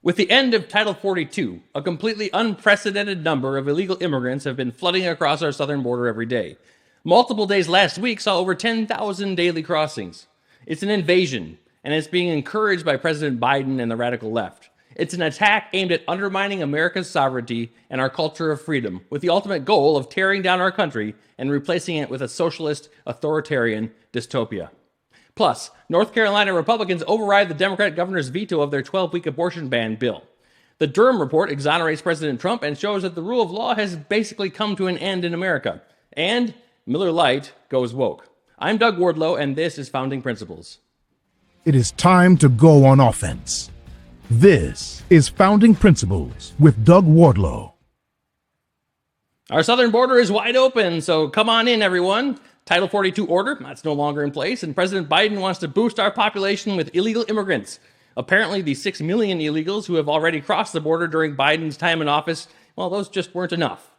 With the end of Title 42, a completely unprecedented number of illegal immigrants have been flooding across our southern border every day. Multiple days last week saw over 10,000 daily crossings. It's an invasion, and it's being encouraged by President Biden and the radical left. It's an attack aimed at undermining America's sovereignty and our culture of freedom, with the ultimate goal of tearing down our country and replacing it with a socialist, authoritarian dystopia. Plus, North Carolina Republicans override the Democrat governor's veto of their 12-week abortion ban bill. The Durham report exonerates President Trump and shows that the rule of law has basically come to an end in America. And Miller Lite goes woke. I'm Doug Wardlow, and this is Founding Principles. It is time to go on offense. This is Founding Principles with Doug Wardlow. Our southern border is wide open, so come on in, everyone. Title 42 order, that's no longer in place, and President Biden wants to boost our population with illegal immigrants. Apparently, the 6 million illegals who have already crossed the border during Biden's time in office, well, those just weren't enough.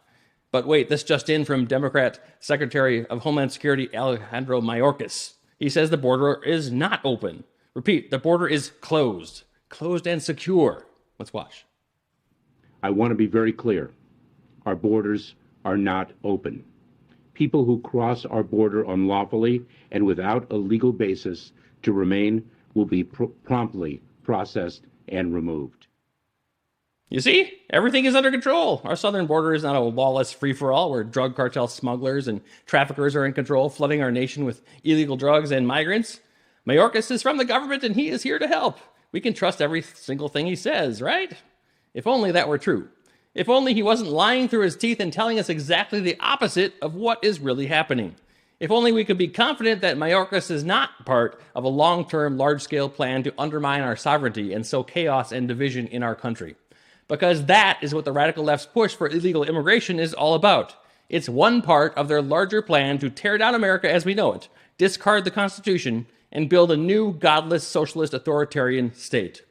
But wait, this just in from Democrat Secretary of Homeland Security Alejandro Mayorkas. He says the border is not open. Repeat, the border is closed. Closed and secure. Let's watch. I want to be very clear. Our borders are not open. People who cross our border unlawfully and without a legal basis to remain will be promptly processed and removed. You see, everything is under control. Our southern border is not a lawless free-for-all where drug cartel smugglers and traffickers are in control, flooding our nation with illegal drugs and migrants. Mayorkas is from the government and he is here to help. We can trust every single thing he says, right? If only that were true. If only he wasn't lying through his teeth and telling us exactly the opposite of what is really happening. If only we could be confident that Mayorkas is not part of a long-term, large-scale plan to undermine our sovereignty and sow chaos and division in our country. Because that is what the radical left's push for illegal immigration is all about. It's one part of their larger plan to tear down America as we know it, discard the Constitution, and build a new, godless, socialist, authoritarian state.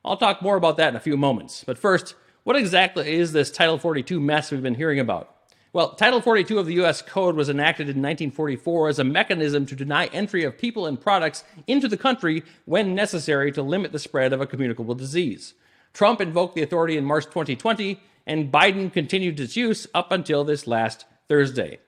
I'll talk more about that in a few moments. But first, what exactly is this Title 42 mess we've been hearing about? Well, Title 42 of the U.S. Code was enacted in 1944 as a mechanism to deny entry of people and products into the country when necessary to limit the spread of a communicable disease. Trump invoked the authority in March 2020, and Biden continued its use up until this last Thursday.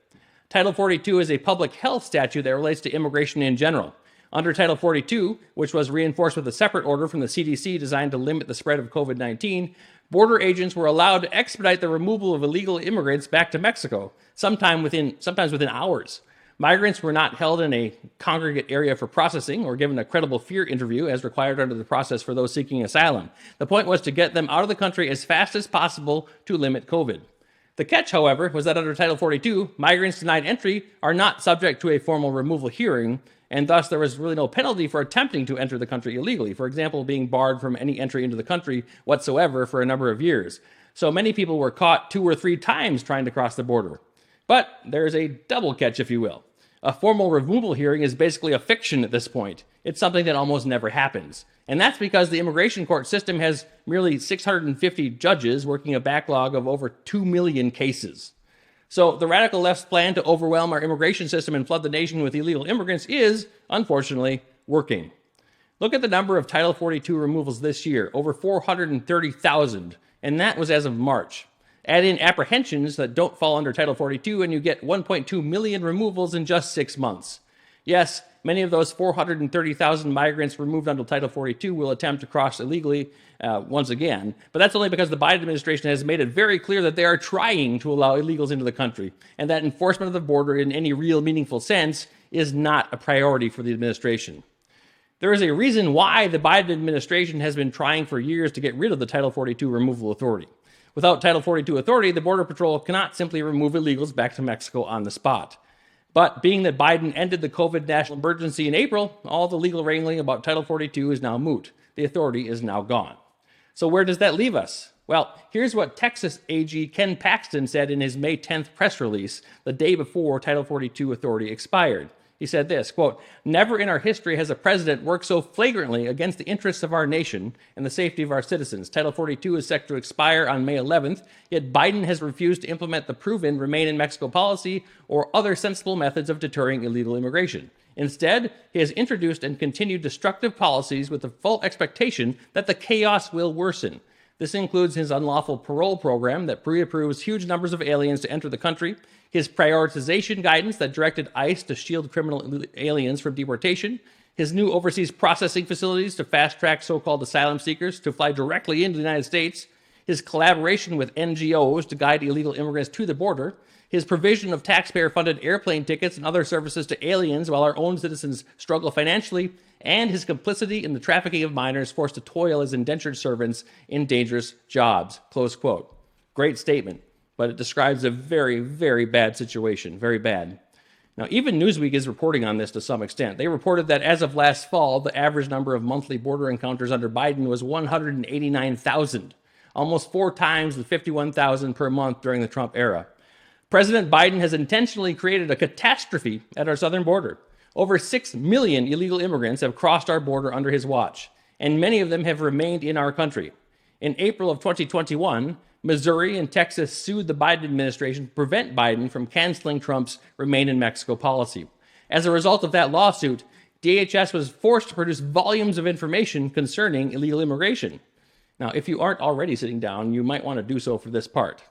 Title 42 is a public health statute that relates to immigration in general. Under Title 42, which was reinforced with a separate order from the CDC designed to limit the spread of COVID-19, border agents were allowed to expedite the removal of illegal immigrants back to Mexico, sometimes within hours. Migrants were not held in a congregate area for processing or given a credible fear interview as required under the process for those seeking asylum. The point was to get them out of the country as fast as possible to limit COVID. The catch, however, was that under Title 42, migrants denied entry are not subject to a formal removal hearing, and thus there was really no penalty for attempting to enter the country illegally, for example, being barred from any entry into the country whatsoever for a number of years. So many people were caught 2 or 3 times trying to cross the border. But there's a double catch, if you will. A formal removal hearing is basically a fiction at this point. It's something that almost never happens. And that's because the immigration court system has merely 650 judges working a backlog of over 2 million cases. So the radical left's plan to overwhelm our immigration system and flood the nation with illegal immigrants is, unfortunately, working. Look at the number of Title 42 removals this year, over 430,000, and that was as of March. Add in apprehensions that don't fall under Title 42 and you get 1.2 million removals in just 6 months. Yes, many of those 430,000 migrants removed under Title 42 will attempt to cross illegally once again, but that's only because the Biden administration has made it very clear that they are trying to allow illegals into the country, and that enforcement of the border in any real meaningful sense is not a priority for the administration. There is a reason why the Biden administration has been trying for years to get rid of the Title 42 removal authority. Without Title 42 authority, the Border Patrol cannot simply remove illegals back to Mexico on the spot. But being that Biden ended the COVID national emergency in April, all the legal wrangling about Title 42 is now moot. The authority is now gone. So where does that leave us? Well, here's what Texas AG Ken Paxton said in his May 10th press release, the day before Title 42 authority expired. He said this, quote, "Never in our history has a president worked so flagrantly against the interests of our nation and the safety of our citizens. Title 42 is set to expire on May 11th, yet Biden has refused to implement the proven Remain in Mexico policy or other sensible methods of deterring illegal immigration. Instead, he has introduced and continued destructive policies with the full expectation that the chaos will worsen. This includes his unlawful parole program that pre-approves huge numbers of aliens to enter the country, his prioritization guidance that directed ICE to shield criminal aliens from deportation, his new overseas processing facilities to fast-track so-called asylum seekers to fly directly into the United States, his collaboration with NGOs to guide illegal immigrants to the border, his provision of taxpayer-funded airplane tickets and other services to aliens while our own citizens struggle financially, and his complicity in the trafficking of minors forced to toil as indentured servants in dangerous jobs. Close quote. Great statement, but it describes a very, very bad situation. Very bad. Now, even Newsweek is reporting on this to some extent. They reported that as of last fall, the average number of monthly border encounters under Biden was 189,000, almost 4 times the 51,000 per month during the Trump era. President Biden has intentionally created a catastrophe at our southern border. Over 6 million illegal immigrants have crossed our border under his watch, and many of them have remained in our country. In April of 2021, Missouri and Texas sued the Biden administration to prevent Biden from canceling Trump's Remain in Mexico policy. As a result of that lawsuit, DHS was forced to produce volumes of information concerning illegal immigration. Now, if you aren't already sitting down, you might want to do so for this part.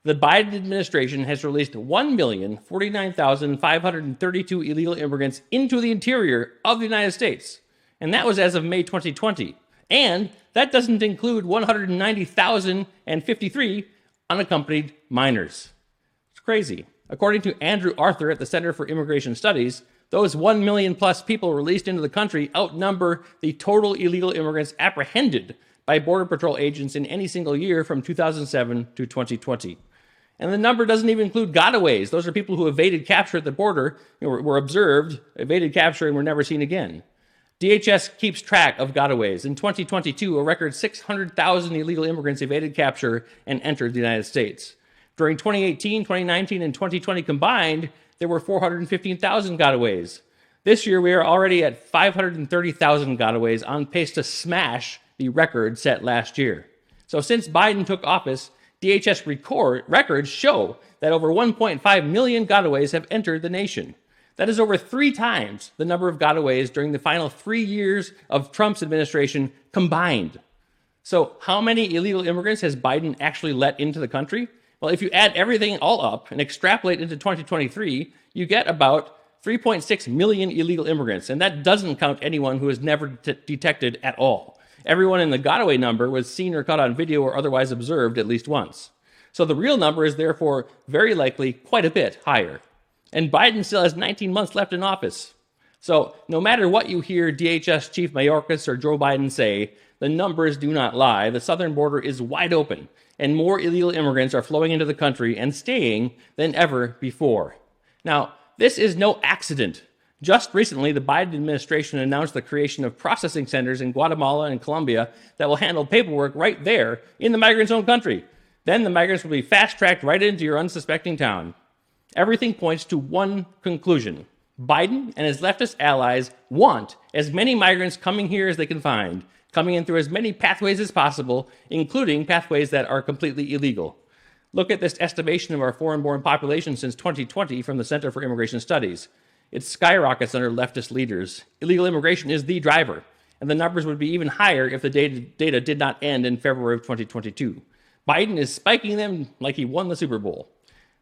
The Biden administration has released 1,049,532 illegal immigrants into the interior of the United States. And that was as of May 2020. And that doesn't include 190,053 unaccompanied minors. It's crazy. According to Andrew Arthur at the Center for Immigration Studies, those 1 million plus people released into the country outnumber the total illegal immigrants apprehended by Border Patrol agents in any single year from 2007 to 2020. And the number doesn't even include gotaways. Those are people who evaded capture at the border, were observed, evaded capture, and were never seen again. DHS keeps track of gotaways. In 2022, a record 600,000 illegal immigrants evaded capture and entered the United States. During 2018, 2019, and 2020 combined, there were 415,000 gotaways. This year, we are already at 530,000 gotaways, on pace to smash the record set last year. So since Biden took office, DHS records show that over 1.5 million gotaways have entered the nation. That is over 3 times the number of gotaways during the final 3 years of Trump's administration combined. So how many illegal immigrants has Biden actually let into the country? Well, if you add everything all up and extrapolate into 2023, you get about 3.6 million illegal immigrants, and that doesn't count anyone who is never detected at all. Everyone in the gotaway number was seen or caught on video or otherwise observed at least once. So the real number is therefore very likely quite a bit higher. And Biden still has 19 months left in office. So no matter what you hear DHS Chief Mayorkas or Joe Biden say, the numbers do not lie. The southern border is wide open, and more illegal immigrants are flowing into the country and staying than ever before. Now, this is no accident. Just recently, the Biden administration announced the creation of processing centers in Guatemala and Colombia that will handle paperwork right there in the migrants' own country. Then the migrants will be fast-tracked right into your unsuspecting town. Everything points to one conclusion. Biden and his leftist allies want as many migrants coming here as they can find, coming in through as many pathways as possible, including pathways that are completely illegal. Look at this estimation of our foreign-born population since 2020 from the Center for Immigration Studies. It skyrockets under leftist leaders. Illegal immigration is the driver, and the numbers would be even higher if the data did not end in February of 2022. Biden is spiking them like he won the Super Bowl.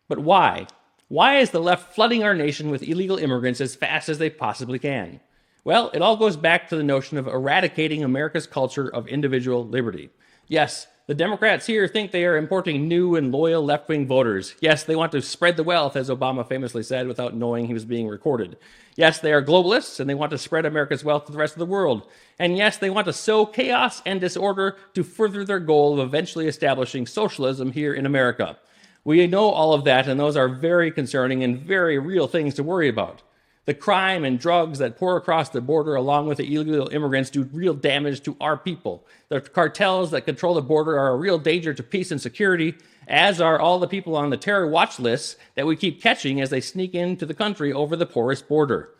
But why? Why is the left flooding our nation with illegal immigrants as fast as they possibly can? Well, it all goes back to the notion of eradicating America's culture of individual liberty. Yes, the Democrats here think they are importing new and loyal left-wing voters. Yes, they want to spread the wealth, as Obama famously said, without knowing he was being recorded. Yes, they are globalists, and they want to spread America's wealth to the rest of the world. And yes, they want to sow chaos and disorder to further their goal of eventually establishing socialism here in America. We know all of that, and those are very concerning and very real things to worry about. The crime and drugs that pour across the border along with the illegal immigrants do real damage to our people. The cartels that control the border are a real danger to peace and security, as are all the people on the terror watch lists that we keep catching as they sneak into the country over the porous border.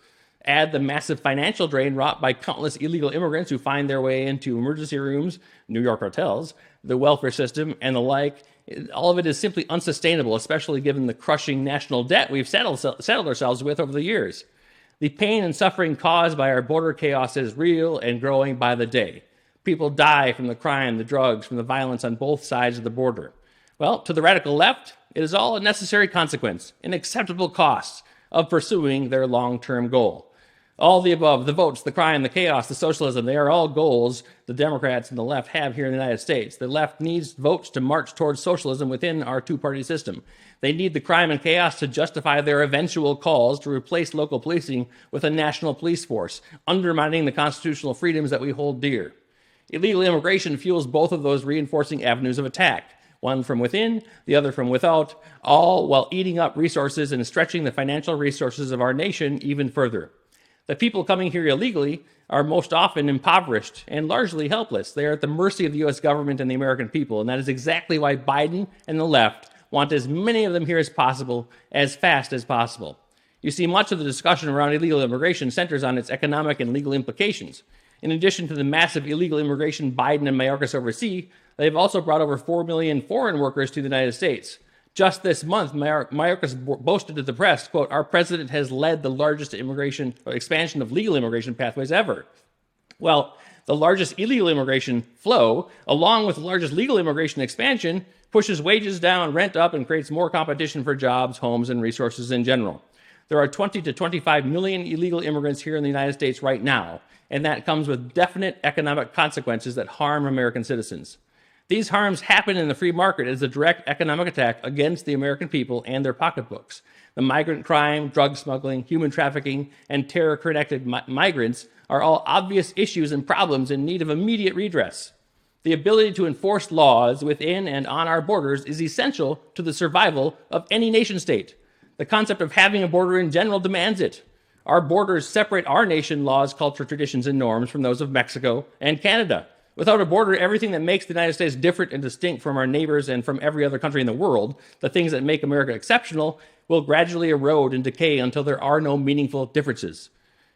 Add the massive financial drain wrought by countless illegal immigrants who find their way into emergency rooms, New York hotels, the welfare system, and the like. All of it is simply unsustainable, especially given the crushing national debt we've settled ourselves with over the years. The pain and suffering caused by our border chaos is real and growing by the day. People die from the crime, the drugs, from the violence on both sides of the border. Well, to the radical left, it is all a necessary consequence, an acceptable cost of pursuing their long-term goal. All the above, the votes, the crime, the chaos, the socialism, they are all goals the Democrats and the left have here in the United States. The left needs votes to march towards socialism within our two-party system. They need the crime and chaos to justify their eventual calls to replace local policing with a national police force, undermining the constitutional freedoms that we hold dear. Illegal immigration fuels both of those reinforcing avenues of attack, one from within, the other from without, all while eating up resources and stretching the financial resources of our nation even further. The people coming here illegally are most often impoverished and largely helpless. They are at the mercy of the U.S. government and the American people, and that is exactly why Biden and the left want as many of them here as possible, as fast as possible. You see, much of the discussion around illegal immigration centers on its economic and legal implications. In addition to the massive illegal immigration Biden and Mayorkas oversee, they've also brought over 4 million foreign workers to the United States. Just this month, Mayorkas boasted to the press, quote, "Our president has led the largest expansion of legal immigration pathways ever." Well, the largest illegal immigration flow, along with the largest legal immigration expansion, pushes wages down, rent up, and creates more competition for jobs, homes, and resources in general. There are 20 to 25 million illegal immigrants here in the United States right now, and that comes with definite economic consequences that harm American citizens. These harms happen in the free market as a direct economic attack against the American people and their pocketbooks. The migrant crime, drug smuggling, human trafficking, and terror-connected migrants are all obvious issues and problems in need of immediate redress. The ability to enforce laws within and on our borders is essential to the survival of any nation-state. The concept of having a border in general demands it. Our borders separate our nation laws, culture, traditions, and norms from those of Mexico and Canada. Without a border, everything that makes the United States different and distinct from our neighbors and from every other country in the world, the things that make America exceptional, will gradually erode and decay until there are no meaningful differences.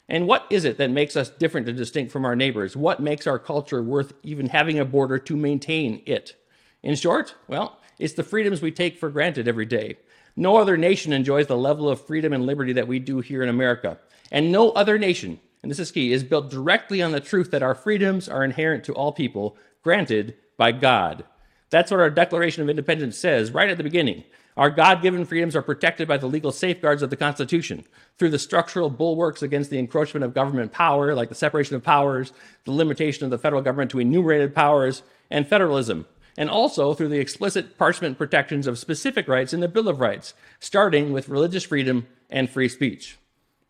And what is it that makes us different and distinct from our neighbors? What makes our culture worth even having a border to maintain it? In short, well, it's the freedoms we take for granted every day. No other nation enjoys the level of freedom and liberty that we do here in America. And no other nation, and this is key, is built directly on the truth that our freedoms are inherent to all people, granted by God. That's what our Declaration of Independence says right at the beginning. Our God-given freedoms are protected by the legal safeguards of the Constitution, through the structural bulwarks against the encroachment of government power, like the separation of powers, the limitation of the federal government to enumerated powers, and federalism, and also through the explicit parchment protections of specific rights in the Bill of Rights, starting with religious freedom and free speech.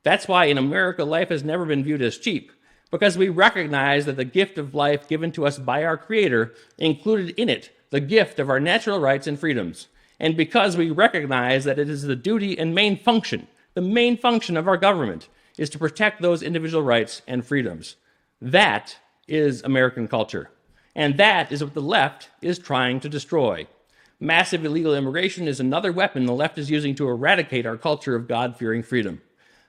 That's why in America, life has never been viewed as cheap, because we recognize that the gift of life given to us by our Creator included in it the gift of our natural rights and freedoms, and because we recognize that it is the duty and the main function of our government is to protect those individual rights and freedoms. That is American culture, and that is what the left is trying to destroy. Massive illegal immigration is another weapon the left is using to eradicate our culture of God-fearing freedom.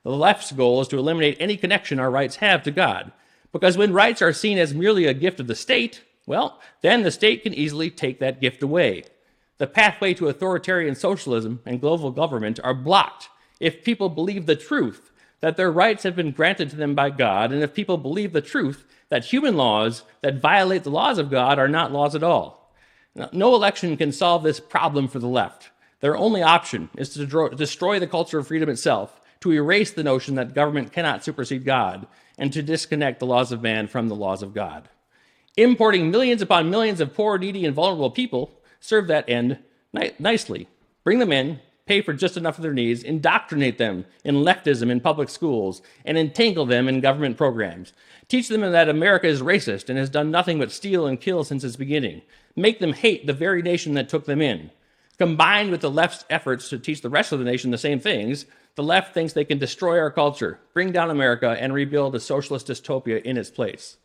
The left's goal is to eliminate any connection our rights have to God, because when rights are seen as merely a gift of the state, well, then the state can easily take that gift away. The pathway to authoritarian socialism and global government are blocked if people believe the truth that their rights have been granted to them by God, and if people believe the truth that human laws that violate the laws of God are not laws at all. Now, no election can solve this problem for the left. Their only option is to destroy the culture of freedom itself, to erase the notion that government cannot supersede God, and to disconnect the laws of man from the laws of God. Importing millions upon millions of poor, needy, and vulnerable people serve that end nicely. Bring them in, pay for just enough of their needs, indoctrinate them in leftism in public schools, and entangle them in government programs. Teach them that America is racist and has done nothing but steal and kill since its beginning. Make them hate the very nation that took them in. Combined with the left's efforts to teach the rest of the nation the same things, the left thinks they can destroy our culture, bring down America, and rebuild a socialist dystopia in its place.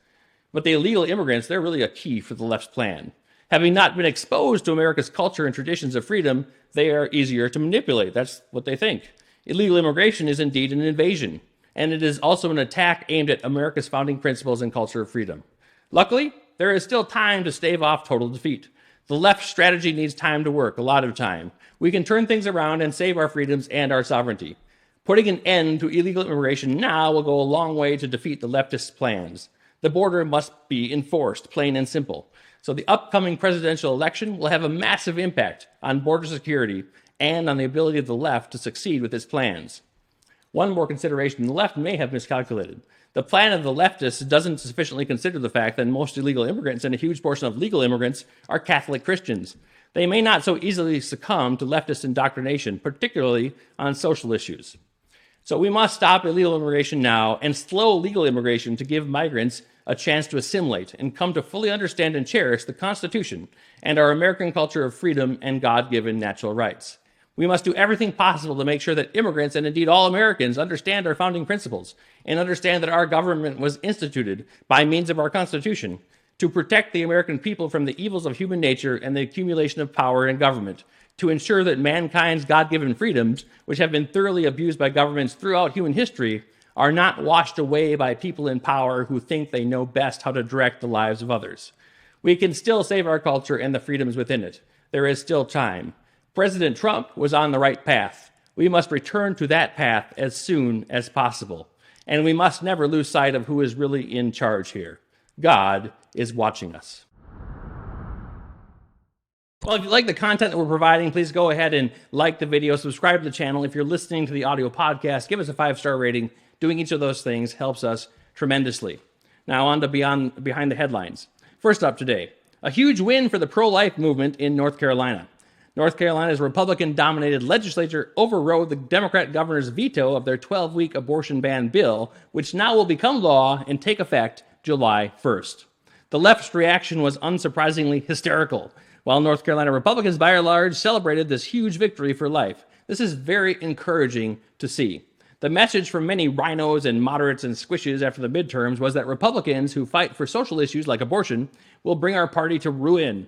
But the illegal immigrants, they're really a key for the left's plan. Having not been exposed to America's culture and traditions of freedom, they are easier to manipulate. That's what they think. Illegal immigration is indeed an invasion, and it is also an attack aimed at America's founding principles and culture of freedom. Luckily, there is still time to stave off total defeat. The left strategy needs time to work, a lot of time. We can turn things around and save our freedoms and our sovereignty. Putting an end to illegal immigration now will go a long way to defeat the leftist plans. The border must be enforced, plain and simple. So the upcoming presidential election will have a massive impact on border security and on the ability of the left to succeed with its plans. One more consideration the left may have miscalculated. The plan of the leftists doesn't sufficiently consider the fact that most illegal immigrants and a huge portion of legal immigrants are Catholic Christians. They may not so easily succumb to leftist indoctrination, particularly on social issues. So we must stop illegal immigration now and slow legal immigration to give migrants a chance to assimilate and come to fully understand and cherish the Constitution and our American culture of freedom and God-given natural rights. We must do everything possible to make sure that immigrants and indeed all Americans understand our founding principles and understand that our government was instituted by means of our Constitution to protect the American people from the evils of human nature and the accumulation of power in government, to ensure that mankind's God-given freedoms, which have been thoroughly abused by governments throughout human history, are not washed away by people in power who think they know best how to direct the lives of others. We can still save our culture and the freedoms within it. There is still time. President Trump was on the right path. We must return to that path as soon as possible. And we must never lose sight of who is really in charge here. God is watching us. Well, if you like the content that we're providing, please go ahead and like the video, subscribe to the channel. If you're listening to the audio podcast, give us a 5-star rating. Doing each of those things helps us tremendously. Now on to behind the headlines. First up today, a huge win for the pro-life movement in North Carolina. North Carolina's Republican-dominated legislature overrode the Democrat governor's veto of their 12-week abortion ban bill, which now will become law and take effect July 1st. The left's reaction was unsurprisingly hysterical, while North Carolina Republicans by and large celebrated this huge victory for life. This is very encouraging to see. The message from many rhinos and moderates and squishes after the midterms was that Republicans who fight for social issues like abortion will bring our party to ruin.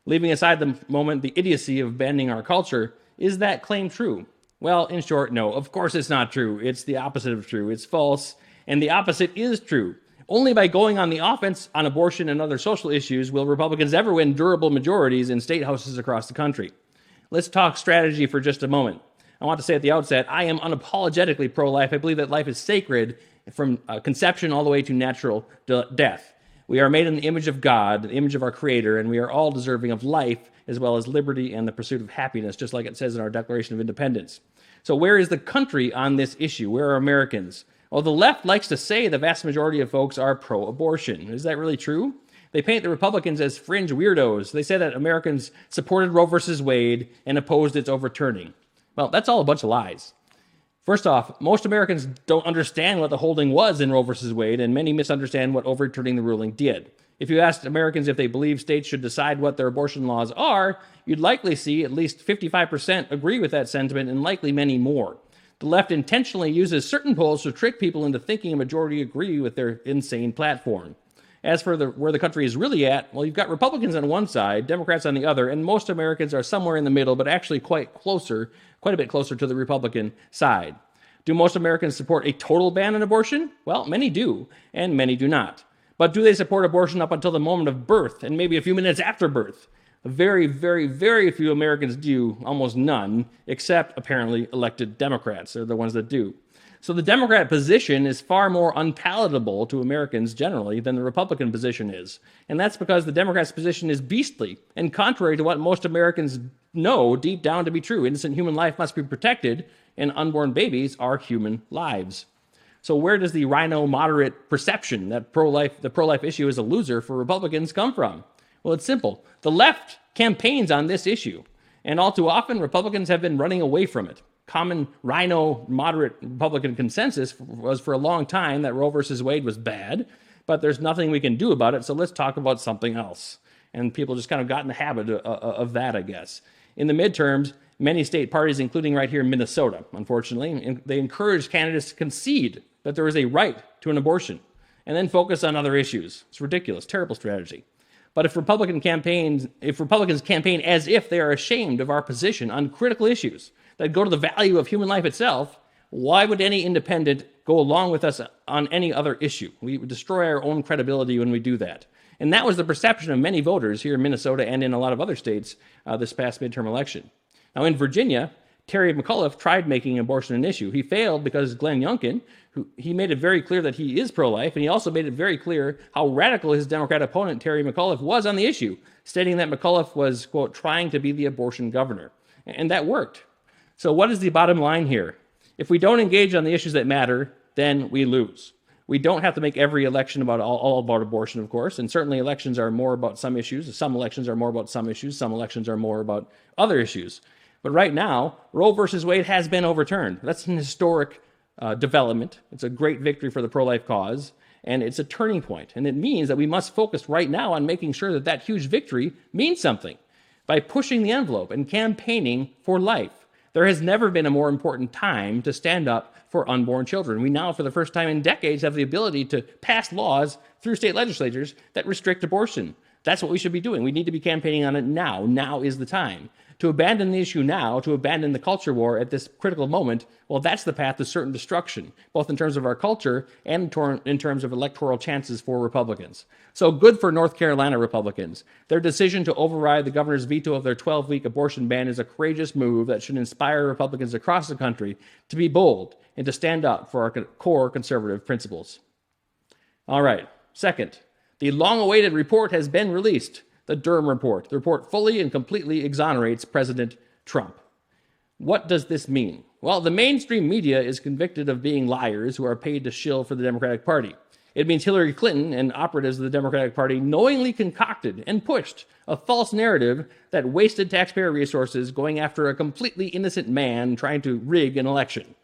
Leaving aside the moment the idiocy of banning our culture, is that claim true? Well, in short, no. Of course it's not true. It's the opposite of true. It's false, and the opposite is true. Only by going on the offense on abortion and other social issues will Republicans ever win durable majorities in state houses across the country. Let's talk strategy for just a moment. I want to say at the outset, I am unapologetically pro-life. I believe that life is sacred from conception all the way to natural death. We are made in the image of God, the image of our Creator, and we are all deserving of life as well as liberty and the pursuit of happiness, just like it says in our Declaration of Independence. So where is the country on this issue? Where are Americans? Well, the left likes to say the vast majority of folks are pro-abortion. Is that really true? They paint the Republicans as fringe weirdos. They say that Americans supported Roe versus Wade and opposed its overturning. Well, that's all a bunch of lies. First off, most Americans don't understand what the holding was in Roe versus Wade, and many misunderstand what overturning the ruling did. If you asked Americans if they believe states should decide what their abortion laws are, you'd likely see at least 55% agree with that sentiment, and likely many more. The left intentionally uses certain polls to trick people into thinking a majority agree with their insane platform. As for where the country is really at, well, you've got Republicans on one side, Democrats on the other, and most Americans are somewhere in the middle, but actually quite a bit closer to the Republican side. Do most Americans support a total ban on abortion? Well, many do, and many do not. But do they support abortion up until the moment of birth, and maybe a few minutes after birth? Very, very, very few Americans do, almost none, except apparently elected Democrats. They're the ones that do. So the Democrat position is far more unpalatable to Americans generally than the Republican position is. And that's because the Democrats' position is beastly and contrary to what most Americans know deep down to be true. Innocent human life must be protected, and unborn babies are human lives. So where does the rhino moderate perception that the pro-life issue is a loser for Republicans come from? Well, it's simple. The left campaigns on this issue, and all too often Republicans have been running away from it. Common rhino moderate Republican consensus was for a long time that Roe versus Wade was bad, but there's nothing we can do about it, so let's talk about something else. And people just kind of got in the habit of that, I guess. In the midterms, many state parties, including right here in Minnesota, unfortunately, they encouraged candidates to concede that there is a right to an abortion and then focus on other issues. It's ridiculous, terrible strategy. But if Republicans campaign as if they are ashamed of our position on critical issues that go to the value of human life itself, why would any independent go along with us on any other issue? We would destroy our own credibility when we do that. And that was the perception of many voters here in Minnesota and in a lot of other states this past midterm election. Now in Virginia, Terry McAuliffe tried making abortion an issue. He failed because Glenn Youngkin, he made it very clear that he is pro-life, and he also made it very clear how radical his Democrat opponent, Terry McAuliffe, was on the issue, stating that McAuliffe was, quote, trying to be the abortion governor. And that worked. So what is the bottom line here? If we don't engage on the issues that matter, then we lose. We don't have to make every election about all about abortion, of course, and certainly elections are more about some issues. Some elections are more about some issues. Some elections are more about other issues. But right now, Roe versus Wade has been overturned. That's an historic development. It's a great victory for the pro-life cause, and it's a turning point. And it means that we must focus right now on making sure that that huge victory means something by pushing the envelope and campaigning for life. There has never been a more important time to stand up for unborn children. We now, for the first time in decades, have the ability to pass laws through state legislatures that restrict abortion. That's what we should be doing. We need to be campaigning on it now. Now is the time. To abandon the issue now, to abandon the culture war at this critical moment, well, that's the path to certain destruction, both in terms of our culture and in terms of electoral chances for Republicans. So good for North Carolina Republicans. Their decision to override the governor's veto of their 12-week abortion ban is a courageous move that should inspire Republicans across the country to be bold and to stand up for our core conservative principles. All right. Second, the long-awaited report has been released. The Durham report. The report fully and completely exonerates President Trump. What does this mean? Well, the mainstream media is convicted of being liars who are paid to shill for the Democratic Party. It means Hillary Clinton and operatives of the Democratic Party knowingly concocted and pushed a false narrative that wasted taxpayer resources going after a completely innocent man trying to rig an election.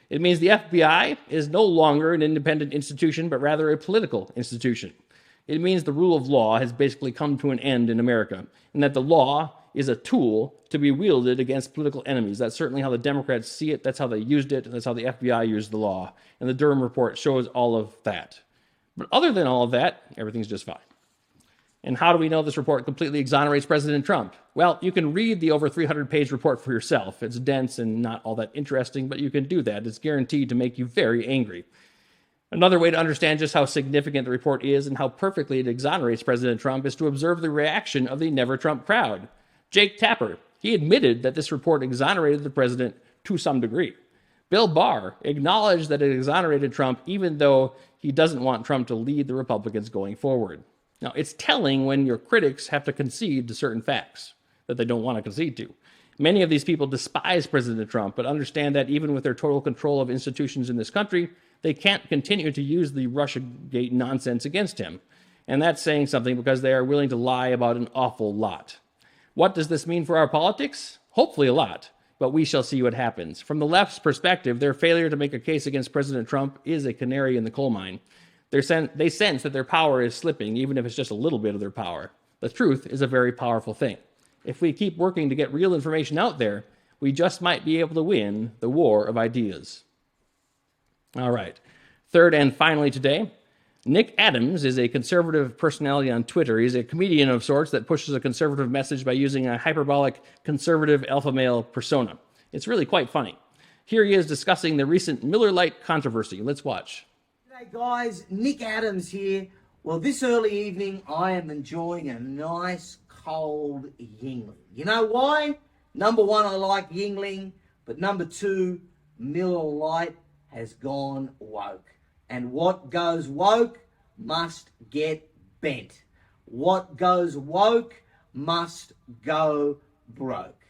It means the FBI is no longer an independent institution, but rather a political institution. It means the rule of law has basically come to an end in America, and that the law is a tool to be wielded against political enemies. That's certainly how the Democrats see it. That's how they used it. That's how the FBI used the law. And the Durham report shows all of that. But other than all of that, everything's just fine. And how do we know this report completely exonerates President Trump? Well, you can read the over 300-page report for yourself. It's dense and not all that interesting, but you can do that. It's guaranteed to make you very angry. Another way to understand just how significant the report is and how perfectly it exonerates President Trump is to observe the reaction of the Never Trump crowd. Jake Tapper, he admitted that this report exonerated the president to some degree. Bill Barr acknowledged that it exonerated Trump even though he doesn't want Trump to lead the Republicans going forward. Now, it's telling when your critics have to concede to certain facts that they don't want to concede to. Many of these people despise President Trump, but understand that even with their total control of institutions in this country, they can't continue to use the Russiagate nonsense against him. And that's saying something because they are willing to lie about an awful lot. What does this mean for our politics? Hopefully a lot, but we shall see what happens. From the left's perspective, their failure to make a case against President Trump is a canary in the coal mine. They sense that their power is slipping, even if it's just a little bit of their power. The truth is a very powerful thing. If we keep working to get real information out there, we just might be able to win the war of ideas. All right. Third and finally today, Nick Adams is a conservative personality on Twitter. He's a comedian of sorts that pushes a conservative message by using a hyperbolic conservative alpha male persona. It's really quite funny. Here he is discussing the recent Miller Lite controversy. Let's watch. Hey guys, Nick Adams here. Well, this early evening I am enjoying a nice cold Yingling. You know why? Number one, I like Yingling, but number two, Miller Lite has gone woke. And what goes woke must get bent. What goes woke must go broke.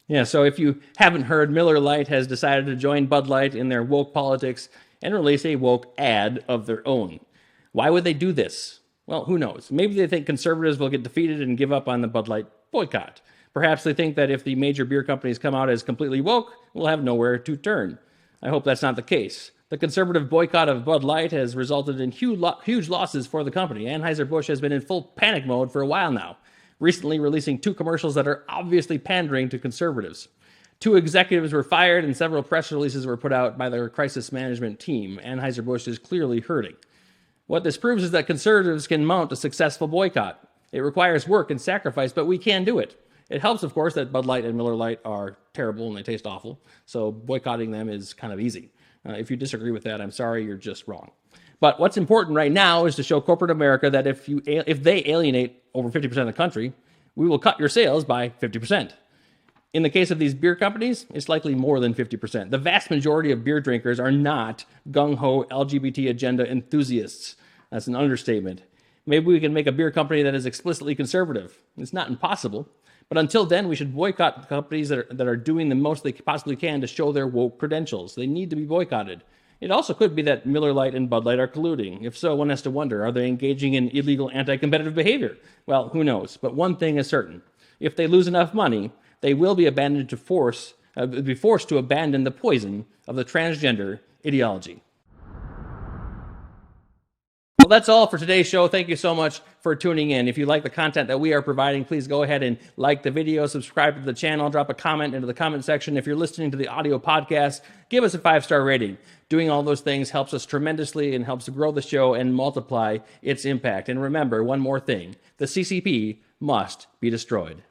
Yeah, so if you haven't heard, Miller Lite has decided to join Bud Light in their woke politics and release a woke ad of their own. Why would they do this? Well, who knows? Maybe they think conservatives will get defeated and give up on the Bud Light boycott. Perhaps they think that if the major beer companies come out as completely woke, we'll have nowhere to turn. I hope that's not the case. The conservative boycott of Bud Light has resulted in huge losses for the company. Anheuser-Busch has been in full panic mode for a while now, recently releasing 2 commercials that are obviously pandering to conservatives. 2 executives were fired and several press releases were put out by their crisis management team. Anheuser-Busch is clearly hurting. What this proves is that conservatives can mount a successful boycott. It requires work and sacrifice, but we can do it. It helps, of course, that Bud Light and Miller Lite are terrible and they taste awful, so boycotting them is kind of easy. If you disagree with that, I'm sorry, you're just wrong. But what's important right now is to show corporate America that if they alienate over 50% of the country, we will cut your sales by 50%. In the case of these beer companies, it's likely more than 50%. The vast majority of beer drinkers are not gung-ho LGBT agenda enthusiasts. That's an understatement. Maybe we can make a beer company that is explicitly conservative. It's not impossible. But until then, we should boycott companies that are doing the most they possibly can to show their woke credentials. They need to be boycotted. It also could be that Miller Lite and Bud Light are colluding. If so, one has to wonder, are they engaging in illegal anti-competitive behavior? Well, who knows? But one thing is certain. If they lose enough money, they will be forced to abandon the poison of the transgender ideology. Well, that's all for today's show. Thank you so much for tuning in. If you like the content that we are providing, please go ahead and like the video, subscribe to the channel, drop a comment into the comment section. If you're listening to the audio podcast, give us a 5-star rating. Doing all those things helps us tremendously and helps grow the show and multiply its impact. And remember, one more thing, the CCP must be destroyed.